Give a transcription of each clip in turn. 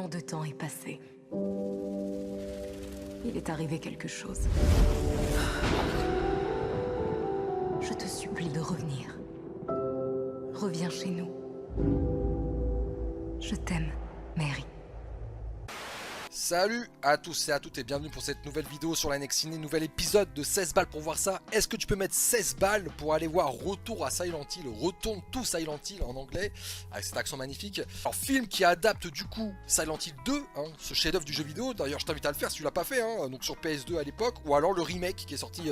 Tellement de temps est passé. Il est arrivé quelque chose. Je te supplie de revenir. Reviens chez nous. Je t'aime, Mary. Salut à tous et à toutes et bienvenue pour cette nouvelle vidéo sur la Next Ciné, nouvel épisode de 16 balles pour voir ça. Est-ce que tu peux mettre 16 balles pour aller voir Retour à Silent Hill, Retourne to Silent Hill en anglais, avec cet accent magnifique. Alors film qui adapte du coup Silent Hill 2, ce chef-d'œuvre du jeu vidéo, d'ailleurs je t'invite à le faire si tu l'as pas fait, donc sur PS2 à l'époque, ou alors le remake qui est sorti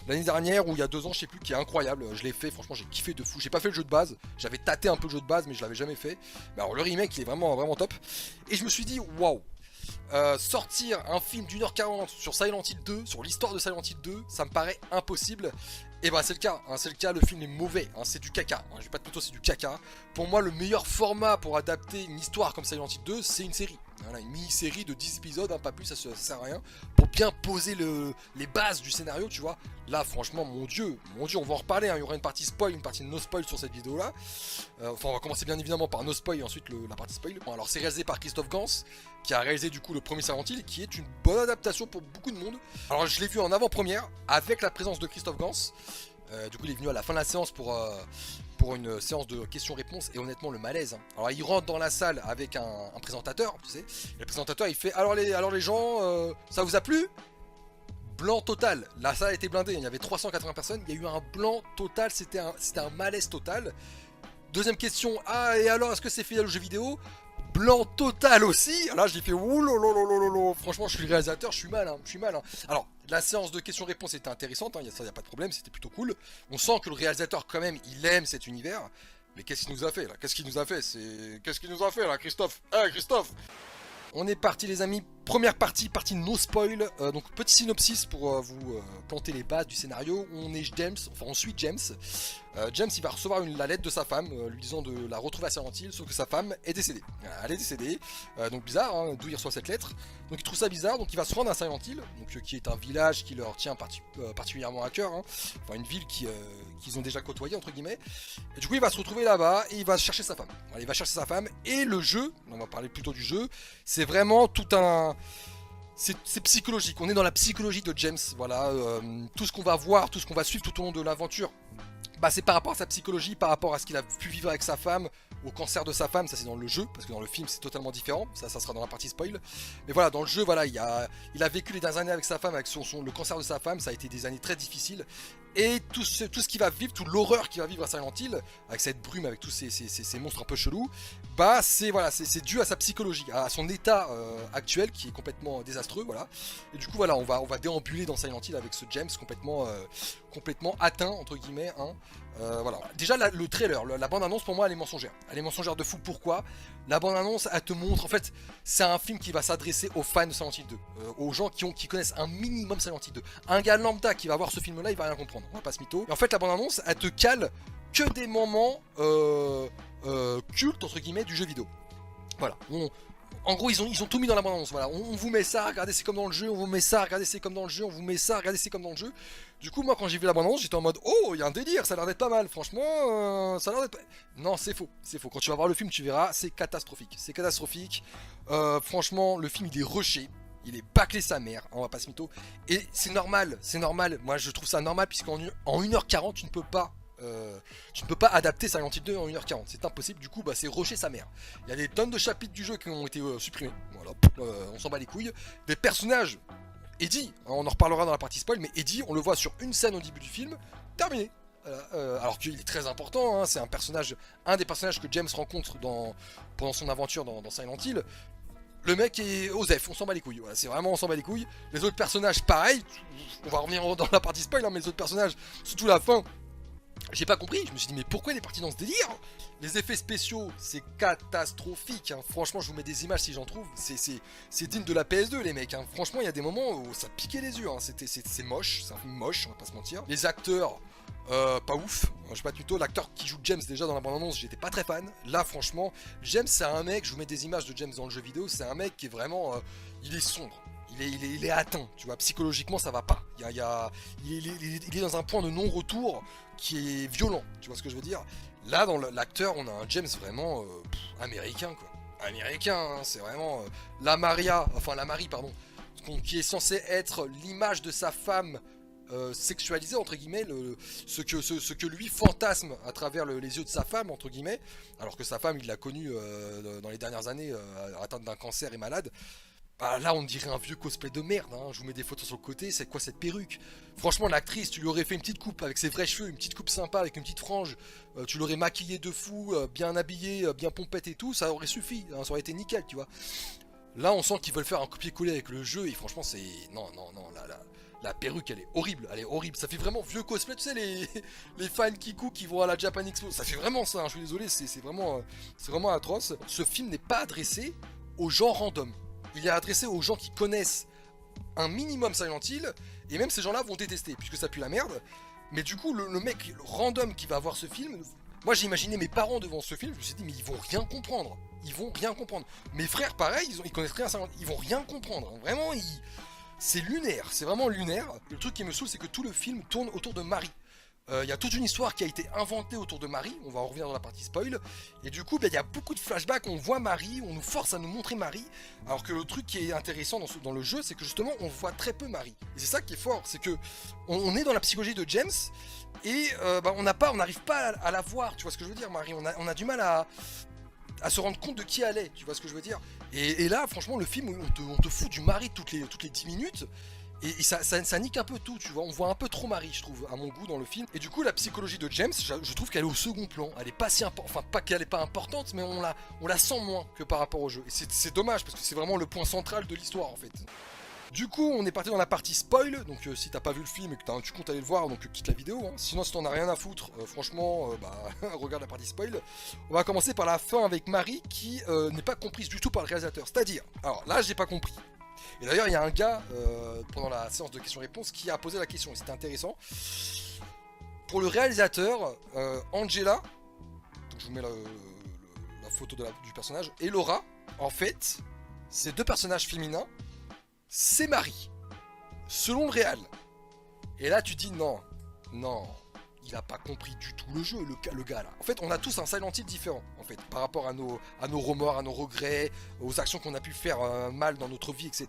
l'année dernière ou il y a 2 ans, je sais plus, qui est incroyable, je l'ai fait, franchement j'ai kiffé de fou, j'ai pas fait le jeu de base, j'avais tâté un peu le jeu de base mais je l'avais jamais fait, mais alors le remake il est vraiment top, et je me suis dit waouh. Sortir un film d'1h40 sur Silent Hill 2, sur l'histoire de Silent Hill 2, ça me paraît impossible. Et bah c'est le cas, le film est mauvais, c'est du caca, je vais pas te plutôt c'est du caca. Pour moi le meilleur format pour adapter une histoire comme Silent Hill 2, c'est une série. Voilà, une mini-série de 10 épisodes, pas plus, ça sert à rien. Pour bien poser les bases du scénario, tu vois. Là franchement, mon dieu, on va en reparler, il y aura une partie spoil, une partie no spoil sur cette vidéo là. Enfin on va commencer bien évidemment par no spoil et ensuite la partie spoil. Bon, alors c'est réalisé par Christophe Gans, qui a réalisé du coup le premier Silent Hill, qui est une bonne adaptation pour beaucoup de monde. Alors je l'ai vu en avant-première, avec la présence de Christophe Gans. Du coup il est venu à la fin de la séance pour une séance de questions-réponses, et honnêtement le malaise. Alors il rentre dans la salle avec un présentateur, tu sais, et le présentateur il fait alors les gens, ça vous a plu? Blanc total, la salle était blindée, il y avait 380 personnes, il y a eu un blanc total, c'était un malaise total. Deuxième question, et alors est-ce que c'est fidèle au jeu vidéo? Blanc total aussi. Là je l'ai fait ouh, franchement je suis le réalisateur, je suis mal. Alors la séance de questions-réponses était intéressante, ça y a pas de problème, c'était plutôt cool. On sent que le réalisateur quand même il aime cet univers. Mais qu'est-ce qu'il nous a fait là? Qu'est-ce qu'il nous a fait là, Christophe? Christophe, on est parti les amis, première partie no spoil, donc petit synopsis pour vous planter les bases du scénario. On suit James. James il va recevoir la lettre de sa femme lui disant de la retrouver à Silent Hill, sauf que sa femme est décédée. Elle est décédée, donc bizarre, d'où il reçoit cette lettre. Donc il trouve ça bizarre, donc il va se rendre à Silent Hill, donc, qui est un village qui leur tient particulièrement à cœur, enfin une ville qu'ils ont déjà côtoyée entre guillemets. Et du coup il va se retrouver là-bas et il va chercher sa femme. Voilà, il va chercher sa femme, et le jeu, on va parler plutôt du jeu, c'est vraiment tout un... C'est psychologique, on est dans la psychologie de James, voilà, tout ce qu'on va voir, tout ce qu'on va suivre tout au long de l'aventure, c'est par rapport à sa psychologie, par rapport à ce qu'il a pu vivre avec sa femme, au cancer de sa femme, ça c'est dans le jeu, parce que dans le film c'est totalement différent, ça sera dans la partie spoil. Mais voilà, dans le jeu, voilà, il a vécu les dernières années avec sa femme, avec le cancer de sa femme, ça a été des années très difficiles. Et tout ce qu'il va vivre, toute l'horreur qu'il va vivre à Silent Hill, avec cette brume, avec tous ces monstres un peu chelous, c'est dû à sa psychologie, à son état actuel qui est complètement désastreux, voilà. Et du coup voilà, on va déambuler dans Silent Hill avec ce James complètement atteint entre guillemets, voilà. Déjà le trailer, la bande annonce pour moi elle est mensongère de fou. Pourquoi? La bande annonce elle te montre, en fait c'est un film qui va s'adresser aux fans de Silent Hill 2, aux gens qui connaissent un minimum Silent Hill 2. Un gars lambda qui va voir ce film là il va rien comprendre, on va pas se mytho. Et en fait la bande annonce elle te cale que des moments cultes entre guillemets du jeu vidéo. Voilà, en gros, ils ont tout mis dans la bande-annonce. Voilà, on vous met ça, regardez, c'est comme dans le jeu. On vous met ça, regardez, c'est comme dans le jeu. On vous met ça, regardez, c'est comme dans le jeu. Du coup, moi, quand j'ai vu la bande-annonce, j'étais en mode, oh, il y a un délire, ça a l'air d'être pas mal. Franchement, ça a l'air d'être. Non, c'est faux. Quand tu vas voir le film, tu verras, c'est catastrophique. Franchement, le film, il est rushé. Il est bâclé sa mère, on va pas se mytho. Et c'est normal. Moi, je trouve ça normal, puisqu'en 1h40, tu ne peux pas adapter Silent Hill 2 en 1h40, c'est impossible, du coup c'est rusher sa mère. Il y a des tonnes de chapitres du jeu qui ont été supprimés, voilà, on s'en bat les couilles. Des personnages, Eddie, on en reparlera dans la partie spoil, mais Eddie, on le voit sur une scène au début du film, terminé. Alors qu'il est très important, c'est un des personnages que James rencontre pendant son aventure dans Silent Hill. Le mec est Osef, on s'en bat les couilles, voilà, c'est vraiment on s'en bat les couilles. Les autres personnages, pareil, on va revenir dans la partie spoil, mais les autres personnages, surtout la fin, j'ai pas compris, je me suis dit mais pourquoi il est parti dans ce délire? Les effets spéciaux c'est catastrophique, franchement je vous mets des images si j'en trouve, c'est digne de la PS2 les mecs, franchement il y a des moments où ça piquait les yeux, c'est moche, c'est un film moche, on va pas se mentir. Les acteurs, pas ouf, je sais pas plutôt, l'acteur qui joue James déjà dans la bande-annonce j'étais pas très fan, là franchement, James c'est un mec, je vous mets des images de James dans le jeu vidéo, c'est un mec qui est vraiment, il est sombre. Il est atteint, tu vois, psychologiquement ça va pas. Il est dans un point de non-retour qui est violent, tu vois ce que je veux dire. Là, dans l'acteur, on a un James vraiment américain, quoi. américain, hein, c'est vraiment la Marie, pardon, qui est censée être l'image de sa femme sexualisée, entre guillemets, ce que lui fantasme à travers les yeux de sa femme, entre guillemets, alors que sa femme, il l'a connue dans les dernières années, atteinte d'un cancer et malade. Bah là on dirait un vieux cosplay de merde, hein. Je vous mets des photos sur le côté, c'est quoi cette perruque? Franchement l'actrice, tu lui aurais fait une petite coupe avec ses vrais cheveux, une petite coupe sympa avec une petite frange, tu l'aurais maquillée de fou, bien habillée, bien pompette et tout, ça aurait suffi, hein, ça aurait été nickel, tu vois. Là on sent qu'ils veulent faire un copier-coller avec le jeu et franchement c'est... Non, non, non, la perruque elle est horrible, ça fait vraiment vieux cosplay, tu sais les fans Kiku qui vont à la Japan Expo, ça fait vraiment ça, hein, je suis désolé, c'est vraiment atroce. Ce film n'est pas adressé aux gens random. Il est adressé aux gens qui connaissent un minimum Silent Hill, et même ces gens-là vont détester, puisque ça pue la merde. Mais du coup, le mec random qui va voir ce film, moi j'ai imaginé mes parents devant ce film, je me suis dit, mais ils vont rien comprendre. Ils vont rien comprendre. Mes frères, pareil, ils connaissent rien à Silent Hill, ils vont rien comprendre. Vraiment, c'est lunaire, c'est vraiment lunaire. Le truc qui me saoule, c'est que tout le film tourne autour de Marie. Il y a toute une histoire qui a été inventée autour de Marie, on va en revenir dans la partie spoil, et du coup il y a beaucoup de flashbacks, on voit Marie, on nous force à nous montrer Marie, alors que le truc qui est intéressant dans le jeu, c'est que justement on voit très peu Marie. Et c'est ça qui est fort, c'est que on est dans la psychologie de James, et on n'arrive pas à la voir, tu vois ce que je veux dire Marie, on a du mal à se rendre compte de qui elle est, tu vois ce que je veux dire. Et là franchement le film, on te fout du Marie toutes les 10 minutes, et ça nique un peu tout, tu vois, on voit un peu trop Marie, je trouve, à mon goût dans le film. Et du coup, la psychologie de James, je trouve qu'elle est au second plan. Elle est pas si importante, enfin pas qu'elle est pas importante, mais on la sent moins que par rapport au jeu. Et c'est dommage, parce que c'est vraiment le point central de l'histoire, en fait. Du coup, on est parti dans la partie spoil, donc si t'as pas vu le film et que tu comptes aller le voir, donc quitte la vidéo. Hein. Sinon, si t'en as rien à foutre, franchement, regarde la partie spoil. On va commencer par la fin avec Marie, qui n'est pas comprise du tout par le réalisateur. C'est-à-dire, alors là, j'ai pas compris. Et d'ailleurs, il y a un gars, pendant la séance de questions-réponses, qui a posé la question, et c'était intéressant. Pour le réalisateur, Angela, donc je vous mets la photo du personnage, et Laura, en fait, ces deux personnages féminins, c'est Marie, selon le réal. Et là, tu dis non, non, il a pas compris du tout le jeu, le gars là. En fait, on a tous un Silent Hill différent, en fait, par rapport à nos remords, à nos regrets, aux actions qu'on a pu faire mal dans notre vie, etc.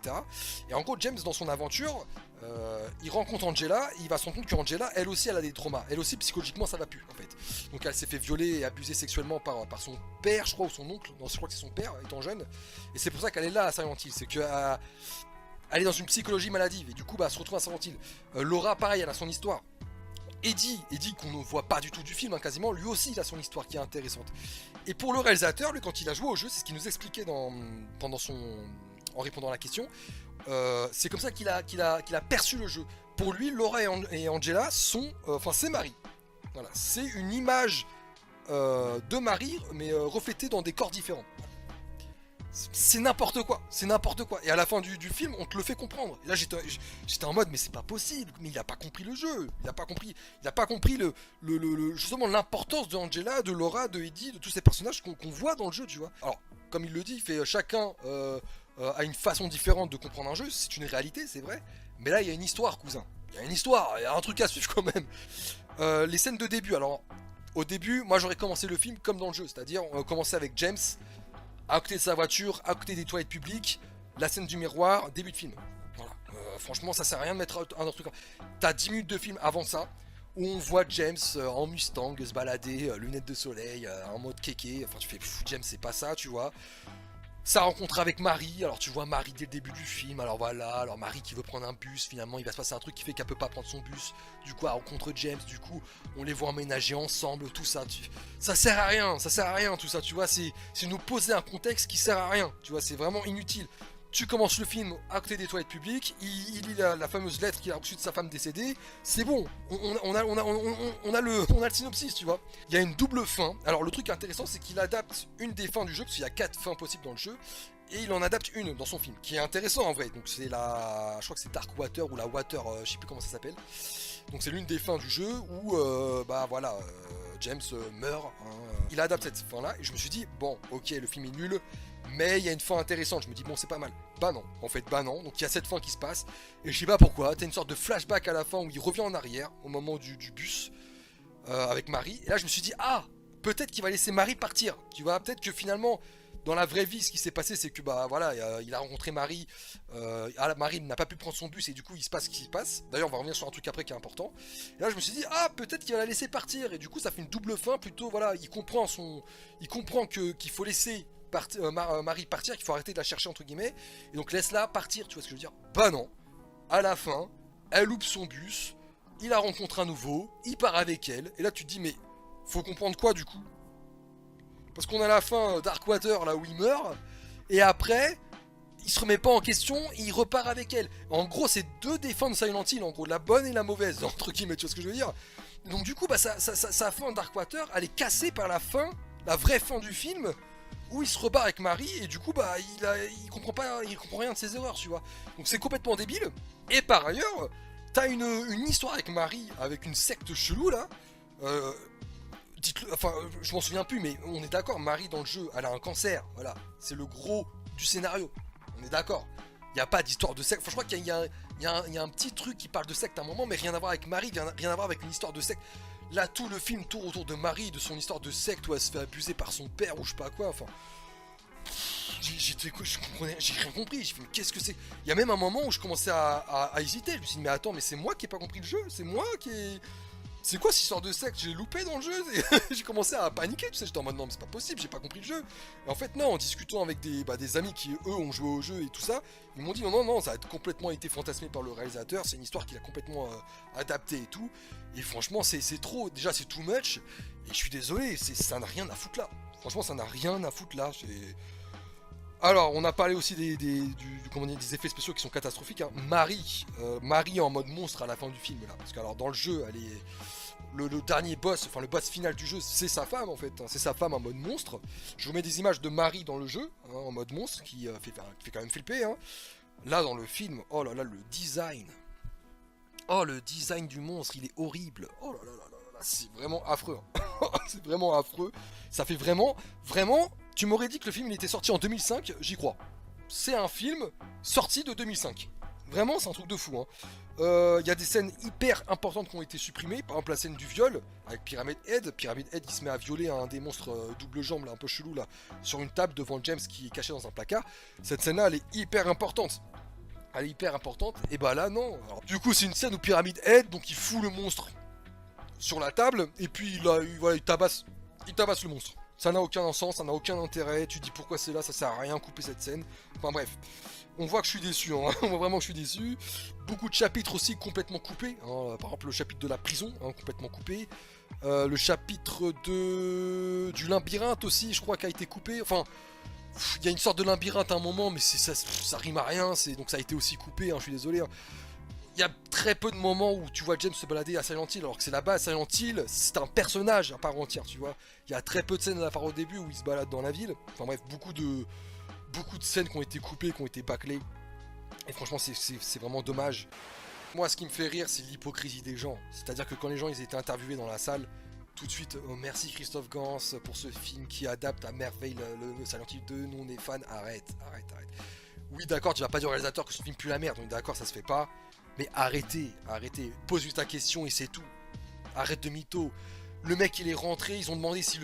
Et en gros, James, dans son aventure, il rencontre Angela, il va se rendre compte qu'Angela, elle aussi, elle a des traumas. Elle aussi, psychologiquement, ça va plus, en fait. Donc, elle s'est fait violer et abuser sexuellement par son père, je crois, ou son oncle. Non, je crois que c'est son père, étant jeune. Et c'est pour ça qu'elle est là à Silent Hill. C'est que elle est dans une psychologie maladive. Et du coup, elle se retrouve à Silent Hill. Laura, pareil, elle a son histoire. Eddie qu'on ne voit pas du tout du film, hein, quasiment, lui aussi il a son histoire qui est intéressante. Et pour le réalisateur, lui quand il a joué au jeu, c'est ce qu'il nous expliquait en répondant à la question, c'est comme ça qu'il a perçu le jeu. Pour lui, Laura et Angela sont, c'est Marie. Voilà, c'est une image de Marie, mais reflétée dans des corps différents. C'est n'importe quoi, c'est n'importe quoi. Et à la fin du film, on te le fait comprendre. Et là, j'étais en mode, mais c'est pas possible. Mais il a pas compris le jeu. Il a pas compris justement l'importance de Angela, de Laura, de Eddie, de tous ces personnages qu'on voit dans le jeu, tu vois. Alors, comme il le dit, il fait chacun a une façon différente de comprendre un jeu. C'est une réalité, c'est vrai. Mais là, il y a une histoire, cousin. Il y a une histoire, il y a un truc à suivre quand même. Les scènes de début. Alors, au début, moi, j'aurais commencé le film comme dans le jeu, c'est-à-dire on commençait avec James à côté de sa voiture, à côté des toilettes publiques, la scène du miroir, début de film. Voilà. Franchement, ça sert à rien de mettre un autre truc. T'as 10 minutes de film avant ça, où on voit James en Mustang se balader, lunettes de soleil, en mode kéké. Enfin, tu fais, James, c'est pas ça, tu vois. Sa rencontre avec Marie, alors tu vois Marie dès le début du film, alors voilà, alors Marie qui veut prendre un bus, finalement il va se passer un truc qui fait qu'elle peut pas prendre son bus, du coup elle rencontre James, du coup on les voit emménager ensemble, tout ça, ça sert à rien tout ça, tu vois, c'est nous poser un contexte qui sert à rien, tu vois, c'est vraiment inutile. Tu commences le film à côté des toilettes publiques, il lit la fameuse lettre qu'il a reçue de sa femme décédée, c'est bon, on a le synopsis, tu vois. Il y a une double fin. Alors le truc intéressant, c'est qu'il adapte une des fins du jeu, parce qu'il y a 4 fins possibles dans le jeu, et il en adapte une dans son film, qui est intéressant en vrai. Donc c'est je crois que c'est Dark Water ou la Water, je sais plus comment ça s'appelle. Donc c'est l'une des fins du jeu où, James meurt. Hein. Il adapte cette fin là, et je me suis dit, bon, ok, le film est nul. Mais il y a une fin intéressante, je me dis bon c'est pas mal. Bah non, en fait bah non, donc il y a cette fin qui se passe. Et je sais pas pourquoi, t'as une sorte de flashback à la fin où il revient en arrière au moment du bus avec Marie. Et là je me suis dit peut-être qu'il va laisser Marie partir. Tu vois, peut-être que finalement Dans la vraie vie, ce qui s'est passé, c'est que bah voilà, il a rencontré Marie. Marie n'a pas pu prendre son bus et du coup, il se passe ce qui se passe. D'ailleurs, on va revenir sur un truc après qui est important. Et là, je me suis dit, ah, peut-être qu'il va la laisser partir. Et du coup, ça fait une double fin. Plutôt, voilà, il comprend qu'il faut laisser Marie partir, qu'il faut arrêter de la chercher entre guillemets. Et donc, laisse-la partir. Tu vois ce que je veux dire? Bah non. À la fin, elle loupe son bus. Il la rencontre à nouveau. Il part avec elle. Et là, tu te dis, mais faut comprendre quoi du coup? Parce qu'on a la fin Darkwater là où il meurt, et après, il se remet pas en question, et il repart avec elle. En gros, c'est deux des fins de Silent Hill, en gros, la bonne et la mauvaise, entre guillemets, tu vois ce que je veux dire? Donc du coup, bah, sa fin Darkwater, elle est cassée par la fin, la vraie fin du film, où il se repart avec Marie, et du coup, bah, il comprend rien de ses erreurs, tu vois. Donc c'est complètement débile. Et par ailleurs, t'as une histoire avec Marie, avec une secte chelou là. Dites-le, enfin, je m'en souviens plus, mais on est d'accord, Marie dans le jeu, elle a un cancer, voilà, c'est le gros du scénario, on est d'accord. Il n'y a pas d'histoire de secte, enfin, je crois qu'il y a un petit truc qui parle de secte à un moment, mais rien à voir avec Marie, rien à voir avec une histoire de secte. Là, tout le film tourne autour de Marie, de son histoire de secte où elle se fait abuser par son père ou je sais pas quoi, enfin... J'ai rien compris, j'ai fait mais qu'est-ce que c'est? Il y a même un moment où je commençais à hésiter, je me suis dit mais attends, mais c'est moi qui ai pas compris le jeu, c'est moi qui ai... C'est quoi cette histoire de secte? J'ai loupé dans le jeu. J'ai commencé à paniquer, tu sais, j'étais en mode non mais c'est pas possible, j'ai pas compris le jeu. Et en fait non, en discutant avec des amis qui eux ont joué au jeu et tout ça, ils m'ont dit non, ça a complètement été fantasmé par le réalisateur, c'est une histoire qu'il a complètement adaptée et tout. Et franchement c'est trop, déjà c'est too much, et je suis désolé, ça n'a rien à foutre là. Franchement ça n'a rien à foutre là, Alors, on a parlé aussi des effets spéciaux qui sont catastrophiques. Hein. Marie en mode monstre à la fin du film là, parce que alors dans le jeu, elle est le dernier boss, enfin le boss final du jeu, c'est sa femme en fait. Hein. C'est sa femme en mode monstre. Je vous mets des images de Marie dans le jeu hein, en mode monstre qui fait quand même flipper. Hein. Là dans le film, oh là là le design du monstre, il est horrible. Oh là là là là là, c'est vraiment affreux. Hein. C'est vraiment affreux. Ça fait vraiment. Tu m'aurais dit que le film il était sorti en 2005, j'y crois. C'est un film sorti de 2005. Vraiment, c'est un truc de fou. Hein. Y a des scènes hyper importantes qui ont été supprimées. Par exemple, la scène du viol avec Pyramid Head. Pyramid Head, il se met à violer un des monstres double jambe, là, un peu chelou, là, sur une table devant James qui est caché dans un placard. Cette scène-là, elle est hyper importante. Et bah là, non. Alors, du coup, c'est une scène où Pyramid Head, donc il fout le monstre sur la table. Et puis, il tabasse le monstre. Ça n'a aucun sens, ça n'a aucun intérêt, tu dis pourquoi c'est là, ça sert à rien couper cette scène. Enfin bref, on voit que je suis déçu, hein. On voit vraiment que je suis déçu. Beaucoup de chapitres aussi complètement coupés, hein. Par exemple le chapitre de la prison, hein, complètement coupé. Le chapitre du labyrinthe aussi, je crois, qui a été coupé. Enfin, il y a une sorte de labyrinthe à un moment, mais ça rime à rien, donc ça a été aussi coupé, hein, je suis désolé. Hein. Il y a très peu de moments où tu vois James se balader à Silent Hill, alors que c'est là-bas, Silent Hill, c'est un personnage à part entière, tu vois. Il y a très peu de scènes à part au début où il se balade dans la ville. Enfin bref, beaucoup de scènes qui ont été coupées, qui ont été bâclées. Et franchement, c'est vraiment dommage. Moi, ce qui me fait rire, c'est l'hypocrisie des gens. C'est-à-dire que quand les gens ils étaient interviewés dans la salle, tout de suite, oh, merci Christophe Gans pour ce film qui adapte à merveille le Silent Hill 2, nous on est fans, arrête. Oui, d'accord, tu vas pas dire au réalisateur que ce film pue la merde, donc d'accord, ça se fait pas. Mais arrêtez, pose juste ta question et c'est tout. Arrête de mytho. Le mec il est rentré, ils ont demandé si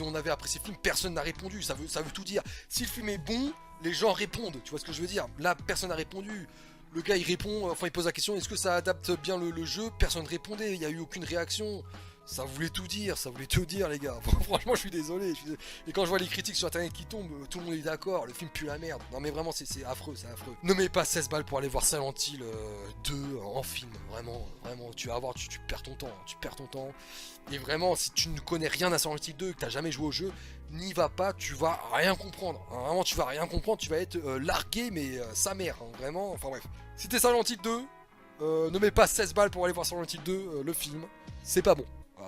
on avait apprécié le film, personne n'a répondu, ça veut tout dire. Si le film est bon, les gens répondent, tu vois ce que je veux dire. Là, personne n'a répondu. Le gars il répond, enfin il pose la question, est-ce que ça adapte bien le jeu? Personne ne répondait, il n'y a eu aucune réaction. Ça voulait tout dire les gars. Franchement, je suis désolé. Et quand je vois les critiques sur internet qui tombent, tout le monde est d'accord, le film pue la merde. Non mais vraiment, c'est affreux, c'est affreux. Ne mets pas 16 balles pour aller voir Silent Hill 2 en film. Vraiment, tu vas voir, tu perds ton temps. Et vraiment, si tu ne connais rien à Silent Hill 2 et que tu n'as jamais joué au jeu, n'y va pas, tu vas rien comprendre. Vraiment, tu vas rien comprendre, tu vas être largué, mais sa mère, hein, vraiment. Enfin bref. Si t'es Silent Hill 2, ne mets pas 16 balles pour aller voir Silent Hill 2, le film. C'est pas bon.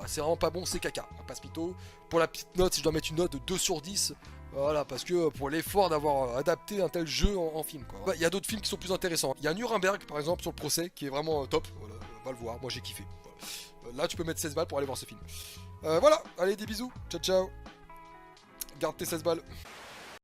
C'est vraiment pas bon, c'est caca, passe mytho. Pour la petite note, si je dois mettre une note de 2 sur 10, voilà, parce que pour l'effort d'avoir adapté un tel jeu en film, quoi. Il y a d'autres films qui sont plus intéressants. Il y a Nuremberg, par exemple, sur le procès, qui est vraiment top. Voilà, va le voir, moi j'ai kiffé. Voilà. Là, tu peux mettre 16 balles pour aller voir ce film. Voilà, allez, des bisous, ciao. Garde tes 16 balles.